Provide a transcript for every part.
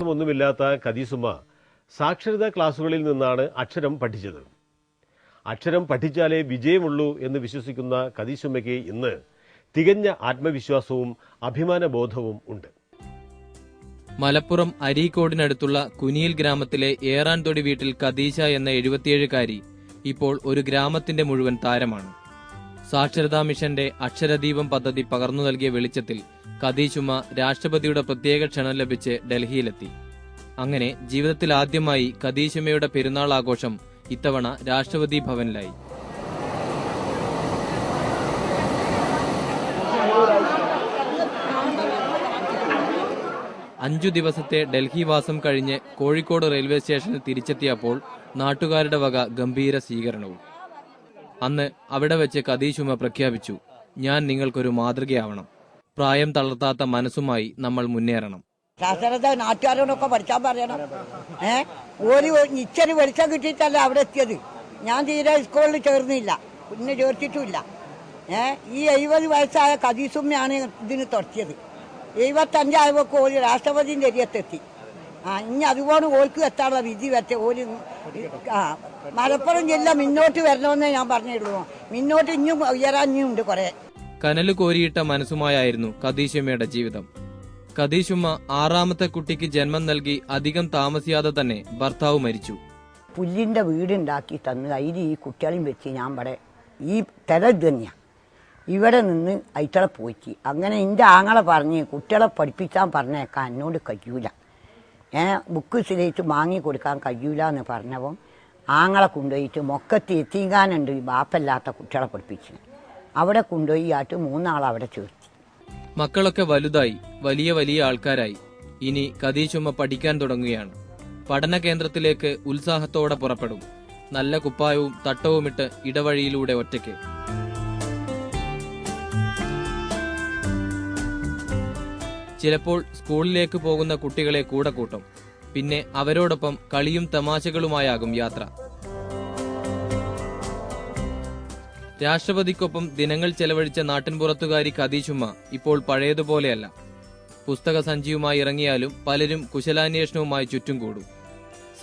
വിദ്യാഭ്യാസമൊന്നുമില്ലാത്ത കദീസുമ്മ സാക്ഷരതാ ക്ലാസുകളിൽ നിന്നാണ് അക്ഷരം പഠിച്ചത്. അക്ഷരം പഠിച്ചാലേ വിജയമുള്ളൂ എന്ന് വിശ്വസിക്കുന്ന കദീസുമ്മയ്ക്ക് ഇന്ന് തികഞ്ഞ ആത്മവിശ്വാസവും അഭിമാനബോധവും ഉണ്ട്. മലപ്പുറം അരീക്കോടിനടുത്തുള്ള കുനിയിൽ ഗ്രാമത്തിലെ ഏറാൻതൊടി വീട്ടിൽ ഖദീജ എന്ന 77-കാരി ഇപ്പോൾ ഒരു ഗ്രാമത്തിന്റെ മുഴുവൻ താരമാണ്. സാക്ഷരതാ മിഷന്റെ അക്ഷരദീപം പദ്ധതി പകർന്നു നൽകിയ വെളിച്ചത്തിൽ ഖദീജുമ്മ രാഷ്ട്രപതിയുടെ പ്രത്യേക ക്ഷണം ലഭിച്ച് ഡൽഹിയിലെത്തി. അങ്ങനെ ജീവിതത്തിൽ ആദ്യമായി ഖദീജുമ്മയുടെ പെരുന്നാൾ ആഘോഷം ഇത്തവണ രാഷ്ട്രപതി ഭവനിലായി. അഞ്ചു ദിവസത്തെ ഡൽഹി വാസം കഴിഞ്ഞ് കോഴിക്കോട് റെയിൽവേ സ്റ്റേഷനിൽ തിരിച്ചെത്തിയപ്പോൾ നാട്ടുകാരുടെ വക ഗംഭീര സ്വീകരണവും. അന്ന് അവിടെ വെച്ച് ഖദീജുമ്മ പ്രഖ്യാപിച്ചു, ഞാൻ നിങ്ങൾക്കൊരു മാതൃകയാവണം. പ്രായം തളർത്താത്ത മനസ്സുമായി നമ്മൾ മുന്നേറണം. സാക്ഷരത നാട്ടുകാരോടൊക്കെ പഠിച്ചാൻ പറയണം. ഒരു ഇച്ചിരി വെളിച്ചം കിട്ടിയിട്ടല്ല അവിടെ എത്തിയത്. ഞാൻ തീരെ സ്കൂളിൽ ചേർന്നില്ല, പിന്നെ ചേർത്തിട്ടുമില്ല. ഈ 70 വയസ്സായ ഖദീസുമ്മയാണ് ഇതിന് തുടങ്ങിയത്. 75 ഓല് രാഷ്ട്രപതിന്റെ അരിയത്തെത്തി. ഇനി അതുപോലെ ഓൽക്ക് എത്താനുള്ള വിധി വെച്ച ഓല് മലപ്പുറം ജില്ല മുന്നോട്ട് വരണമെന്നേ ഞാൻ പറഞ്ഞിട്ടുള്ളൂ. മുന്നോട്ട് ഇനിയും ഉയരാനുണ്ട് കുറെ. കനല് കോരിയിട്ട മനസ്സുമായായിരുന്നു ഖദീജുമ്മയുടെ ജീവിതം. ഖദീജുമ്മ 6ാമത്തെ കുട്ടിക്ക് ജന്മം നൽകി അധികം താമസിയാതെ തന്നെ ഭർത്താവ് മരിച്ചു. പുല്ലിന്റെ വീടുണ്ടാക്കി തന്ന് അതിൽ ഈ കുട്ടികളെയും വെച്ച് ഞാൻ ഇവിടെ ഈ തിര തന്നെയാണ് ഇവിടെ നിന്ന് അയറ്റളെ പോയിട്ട്. അങ്ങനെ എൻ്റെ ആങ്ങളെ പറഞ്ഞ് കുട്ടികളെ പഠിപ്പിക്കാൻ പറഞ്ഞേക്കാൻ എന്നോട് കഴിയൂല, ബുക്ക് ശരിയായിട്ട് വാങ്ങി കൊടുക്കാൻ കഴിയൂല എന്ന് പറഞ്ഞപ്പോൾ ആങ്ങളെ കൊണ്ടുപോയിട്ട് മൊക്കത്ത് എത്തിക്കാനുണ്ട് ബാപ്പല്ലാത്ത കുട്ടികളെ പഠിപ്പിച്ച് അവിടെ കൊണ്ടുപോയി ആട്ട് 3 ആളെ അവിടെ ചേർത്തി. മക്കളൊക്കെ വലുതായി, വലിയ വലിയ ആൾക്കാരായി. ഇനി ഖദീജുമ്മ പഠിക്കാൻ തുടങ്ങുകയാണ്. പഠന കേന്ദ്രത്തിലേക്ക് ഉത്സാഹത്തോടെ പുറപ്പെടും. നല്ല കുപ്പായവും തട്ടവുമിട്ട് ഇടവഴിയിലൂടെ ഒറ്റയ്ക്ക്. ചിലപ്പോൾ സ്കൂളിലേക്ക് പോകുന്ന കുട്ടികളെ കൂടെ കൂട്ടും. പിന്നെ അവരോടൊപ്പം കളിയും തമാശകളുമായാകും യാത്ര. രാഷ്ട്രപതിക്കൊപ്പം ദിനങ്ങൾ ചെലവഴിച്ച നാട്ടിൻപുറത്തുകാരി ഖദീജുമ്മ ഇപ്പോൾ പഴയതുപോലെയല്ല. പുസ്തക സഞ്ചിയുമായി ഇറങ്ങിയാലും പലരും കുശലാന്വേഷണവുമായി ചുറ്റും കൂടും.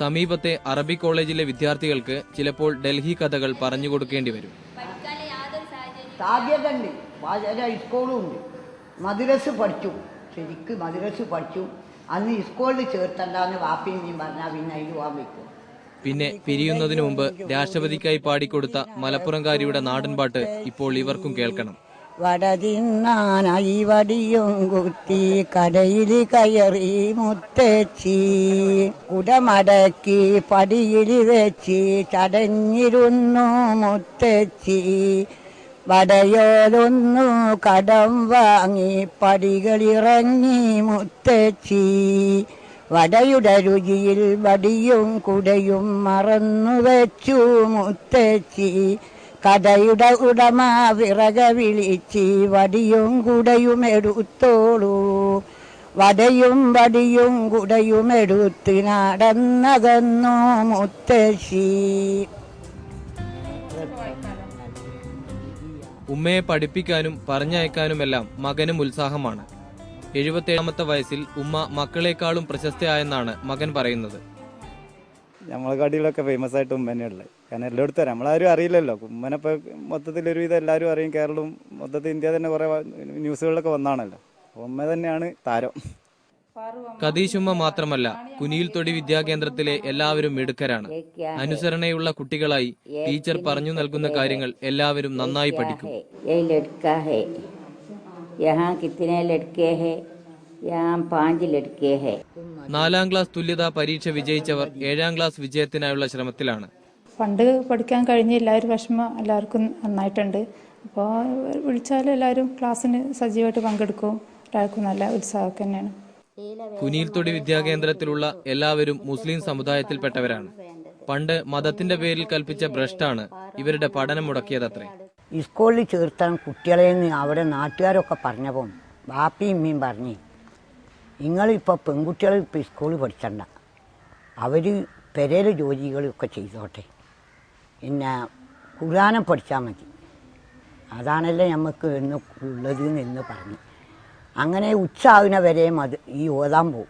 സമീപത്തെ അറബി കോളേജിലെ വിദ്യാർത്ഥികൾക്ക് ചിലപ്പോൾ ഡൽഹി കഥകൾ പറഞ്ഞു കൊടുക്കേണ്ടി വരും. സ്കൂളുണ്ട്, മദ്രസ പഠിച്ചു, ശരിക്ക് മദ്രസ പഠിച്ചു. അന്ന് സ്കൂളിൽ ചേർത്തണ്ടെന്ന് വാപ്പിയും പറഞ്ഞാൽ പിന്നെ അതിൽ പോകാൻ വയ്ക്കും. പിന്നെ പിരിയുന്നതിനു മുമ്പ് രാഷ്ട്രപതിക്കായി പാടിക്കൊടുത്ത മലപ്പുറംകാരിയുടെ നാടൻപാട്ട് ഇപ്പോൾ ഇവർക്കും കേൾക്കണം. വടതിന്നാനായി വടിയും കുത്തി കടയിൽ കയറി മുത്തച്ചി, കുടമടക്കി പടിയിൽ വെച്ച് ചടഞ്ഞിരുന്നു മുത്തച്ചി. വടയോലൊന്നു കടം വാങ്ങി പടികളിറങ്ങി മുത്തച്ചി. വടയുടെ രുചിയിൽ വടിയും കുടയും മറന്നു വെച്ചു മുത്തച്ചി. കടയുടെ ഉടമ വിറക വിളിച്ച് വടിയും കുടയും എടുത്തോളൂ. വടയും വടിയും കുടയും എടുത്ത് നടന്നകന്നു മുത്തശ്ശി. ഉമ്മയെ പഠിപ്പിക്കാനും പറഞ്ഞയക്കാനുമെല്ലാം മകനും ഉത്സാഹമാണ്. 77ാമത്തെ വയസ്സിൽ ഉമ്മ മക്കളെക്കാളും പ്രശസ്തയായെന്നാണ് മകൻ പറയുന്നത്. നമ്മളെ കാട്ടിലൊക്കെ ഫേമസ് ആയിട്ട് ഉമ്മ തന്നെയുള്ളത്. കാരണം എല്ലായിടത്തും നമ്മളാരും അറിയില്ലല്ലോ. ഉമ്മനെപ്പോൾ മൊത്തത്തിലൊരുവിധം എല്ലാവരും അറിയും. കേരളവും മൊത്തത്തിൽ ഇന്ത്യ തന്നെ കുറേ ന്യൂസുകളിലൊക്കെ വന്നാണല്ലോ. ഉമ്മ തന്നെയാണ് താരം. ഖദീജുമ്മ മാത്രമല്ല, കുനിയിൽ തൊടി വിദ്യാകേന്ദ്രത്തിലെ എല്ലാവരും മിടുക്കരാണ്. അനുസരണയുള്ള കുട്ടികളായി ടീച്ചർ പറഞ്ഞു നൽകുന്ന കാര്യങ്ങൾ എല്ലാവരും നന്നായി പഠിക്കും. 4ാം ക്ലാസ് തുല്യതാ പരീക്ഷ വിജയിച്ചവർ 7ാം ക്ലാസ് വിജയത്തിനായുള്ള ശ്രമത്തിലാണ്. പണ്ട് പഠിക്കാൻ കഴിഞ്ഞ എല്ലാവരും വിഷമം എല്ലാവർക്കും നന്നായിട്ടുണ്ട്. അപ്പോൾ വിളിച്ചാൽ എല്ലാവരും ക്ലാസ്സിന് സജീവമായിട്ട് പങ്കെടുക്കും. എല്ലാവർക്കും നല്ല ഉത്സാഹമൊക്കെ തന്നെയാണ്. കുനിയിൽ തൊടി വിദ്യാകേന്ദ്രത്തിലുള്ള എല്ലാവരും മുസ്ലിം സമുദായത്തിൽപ്പെട്ടവരാണ്. പണ്ട് മതത്തിന്റെ പേരിൽ കൽപ്പിച്ച ഭ്രഷ്ടാണ് ഇവരുടെ പഠനം മുടക്കിയതത്രേ. സ്കൂളിൽ ചേർത്താൻ കുട്ടികളെ അവിടെ നാട്ടുകാരൊക്കെ പറഞ്ഞപ്പോൾ ബാപ്പിയും ഉമ്മയും പറഞ്ഞ്, നിങ്ങളിപ്പോൾ പെൺകുട്ടികൾ ഇപ്പോൾ സ്കൂളിൽ പഠിച്ചണ്ട, അവർ പെരേല ജോലികളൊക്കെ ചെയ്തോട്ടെ, പിന്നെ ഖുർആനും പഠിച്ചാൽ മതി, അതാണല്ലോ നമുക്ക് എന്ന് ഉള്ളത് എന്ന് പറഞ്ഞു. അങ്ങനെ ഉച്ച ആകുന്ന വരെ ഈ ഓതാൻ പോവും.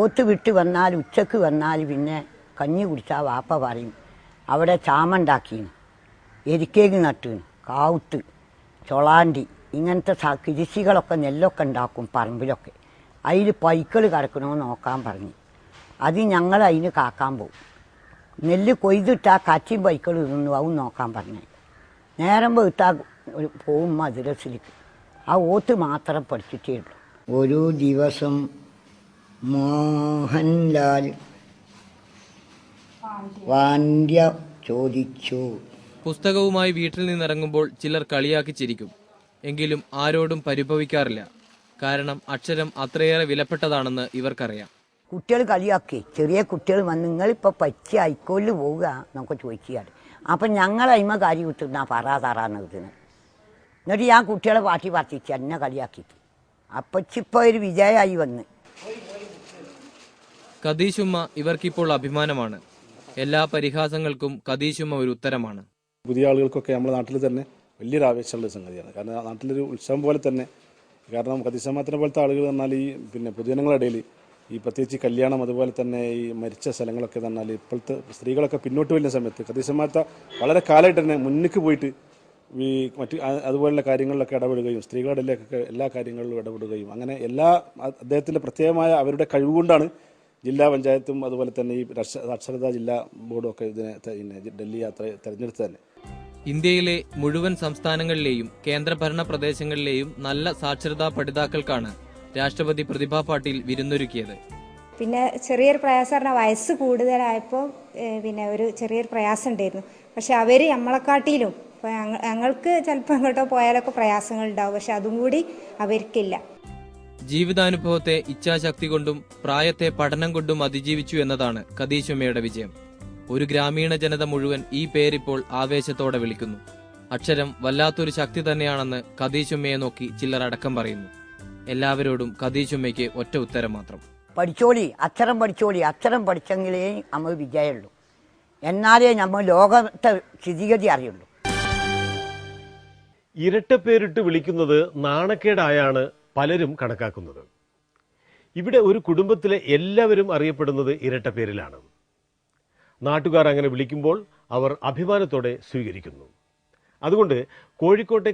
ഓത്ത് വിട്ട് വന്നാൽ ഉച്ചക്ക് വന്നാൽ പിന്നെ കഞ്ഞി കുടിച്ചാൽ വാപ്പ പറയും അവിടെ ചാമ ഉണ്ടാക്കീന്, എരിക്കേക്ക് നട്ടീന്, കാവുത്ത്, ചൊളാണ്ടി ഇങ്ങനത്തെ കൃഷികളൊക്കെ നെല്ലൊക്കെ ഉണ്ടാക്കും പറമ്പിലൊക്കെ. അതിൽ പൈക്കൾ കിടക്കണമെന്ന് നോക്കാൻ പറഞ്ഞു. അത് ഞങ്ങൾ അതിന് കാക്കാൻ പോകും. നെല്ല് കൊയ്തിട്ടാൽ കച്ചിയും പൈക്കൾ ഇടുന്നു, അതും നോക്കാൻ പറഞ്ഞു. നേരം പോയിട്ടാൽ പോവും മദ്രസിലേക്ക്. ആ ഓത്ത് മാത്രം പഠിച്ചിട്ടേ ഉള്ളൂ. ഒരു ദിവസം മോഹൻലാൽ വാന്ധ്യ ചോദിച്ചു. പുസ്തകവുമായി വീട്ടിൽ നിന്നിറങ്ങുമ്പോൾ ചിലർ കളിയാക്കി ചിരിക്കും. എങ്കിലും ആരോടും പരിഭവിക്കാറില്ല. കാരണം അക്ഷരം അത്രയേറെ വിലപ്പെട്ടതാണെന്ന് ഇവർക്കറിയാം. കുട്ടികൾ കളിയാക്കി, ചെറിയ കുട്ടികൾ വന്ന് നിങ്ങളിപ്പോൾ പച്ച ഹൈക്കോലിൽ പോവുക എന്നൊക്കെ ചോദിക്കുകയാണ്. അപ്പം ഞങ്ങൾ അയിമ കാര്യം വിട്ടുന്ന തറാന്ന് കിട്ടുന്നത്. എന്നിട്ട് ഞാൻ കുട്ടികളെ പാട്ടി പാർത്തിച്ച് എന്നെ കളിയാക്കിയിട്ട് അപ്പച്ചിപ്പോൾ ഒരു വിജയമായി വന്ന്. കദീശുമ്മ ഇവർക്കിപ്പോൾ അഭിമാനമാണ്. എല്ലാ പരിഹാസങ്ങൾക്കും കദീശുമ്മ ഒരു ഉത്തരമാണ്. പുതിയ ആളുകൾക്കൊക്കെ നമ്മുടെ നാട്ടിൽ തന്നെ വലിയൊരു ആവേശമുള്ള സംഗതിയാണ്. കാരണം നാട്ടിലൊരു ഉത്സവം പോലെ തന്നെ. കാരണം കദീശമ്മത്തിനെ പോലത്തെ ആളുകൾ പറഞ്ഞാൽ ഈ പൊതുജനങ്ങളുടെ ഇടയിൽ ഈ പ്രത്യേകിച്ച് കല്യാണം അതുപോലെ തന്നെ ഈ മരിച്ച സ്ഥലങ്ങളൊക്കെ പറഞ്ഞാൽ ഇപ്പോഴത്തെ സ്ത്രീകളൊക്കെ പിന്നോട്ട് വരുന്ന സമയത്ത് കദീശമ്മത്ത വളരെ കാലമായിട്ട് തന്നെ മുന്നിക്ക് പോയിട്ട് ഈ മറ്റ് അതുപോലുള്ള കാര്യങ്ങളിലൊക്കെ ഇടപെടുകയും സ്ത്രീകളുടെ ഇടയിലേക്കൊക്കെ എല്ലാ കാര്യങ്ങളിലും ഇടപെടുകയും അങ്ങനെ അദ്ദേഹത്തിൻ്റെ പ്രത്യേകമായ അവരുടെ കഴിവുകൊണ്ടാണ് ജില്ലാ പഞ്ചായത്തും അതുപോലെ തന്നെ ഈ സാക്ഷരതാ ജില്ലാ ബോർഡും ഒക്കെ ഇതിനെ ഡൽഹി യാത്ര തെരഞ്ഞെടുത്ത് തന്നെ. ഇന്ത്യയിലെ മുഴുവൻ സംസ്ഥാനങ്ങളിലെയും കേന്ദ്രഭരണ പ്രദേശങ്ങളിലെയും നല്ല സാക്ഷരതാ പഠിതാക്കൾക്കാണ് രാഷ്ട്രപതി പ്രതിഭാ പാട്ടീൽ വിരുന്നൊരുക്കിയത്. പിന്നെ ചെറിയൊരു പ്രയാസം പറഞ്ഞാൽ വയസ്സ് കൂടുതലായപ്പോൾ ഒരു ചെറിയൊരു പ്രയാസം ഉണ്ടായിരുന്നു. പക്ഷെ അവർ നമ്മളെക്കാട്ടിലും ഇപ്പോൾ ഞങ്ങൾക്ക് ചിലപ്പോൾ എങ്ങോട്ടോ പോയാലൊക്കെ പ്രയാസങ്ങൾ ഉണ്ടാവും. പക്ഷെ അതും കൂടി അവർക്കില്ല. ജീവിതാനുഭവത്തെ ഇച്ഛാശക്തി കൊണ്ടും പ്രായത്തെ പഠനം കൊണ്ടും അതിജീവിച്ചു എന്നതാണ് കദീശുമ്മയുടെ വിജയം. ഒരു ഗ്രാമീണ ജനത മുഴുവൻ ഈ പേരിപ്പോൾ ആവേശത്തോടെ വിളിക്കുന്നു. അക്ഷരം വല്ലാത്തൊരു ശക്തി തന്നെയാണെന്ന് കദീശുമ്മയെ നോക്കി ചിലർ അടക്കം പറയുന്നു. എല്ലാവരോടും കദീശുമ്മയ്ക്ക് ഒറ്റ ഉത്തരം മാത്രം: പഠിച്ചോളി, അക്ഷരം പഠിച്ചോളി. അക്ഷരം പഠിച്ചെങ്കിലേ നമ്മൾ വിജയമുള്ളൂ. എന്നാലേ നമ്മൾ ലോകത്തെ സ്ഥിതിഗതി അറിയുള്ളൂ. ഇരട്ടപ്പേരിട്ട് വിളിക്കുന്നത് നാണക്കേടായാണ് പലരും കണക്കാക്കുന്നത്. ഇവിടെ ഒരു കുടുംബത്തിലെ എല്ലാവരും അറിയപ്പെടുന്നത് ഇരട്ടപ്പേരിലാണ്. നാട്ടുകാർ അങ്ങനെ വിളിക്കുമ്പോൾ അവർ അഭിമാനത്തോടെ സ്വീകരിക്കുന്നു. അതുകൊണ്ട് കോഴിക്കോട്ടെ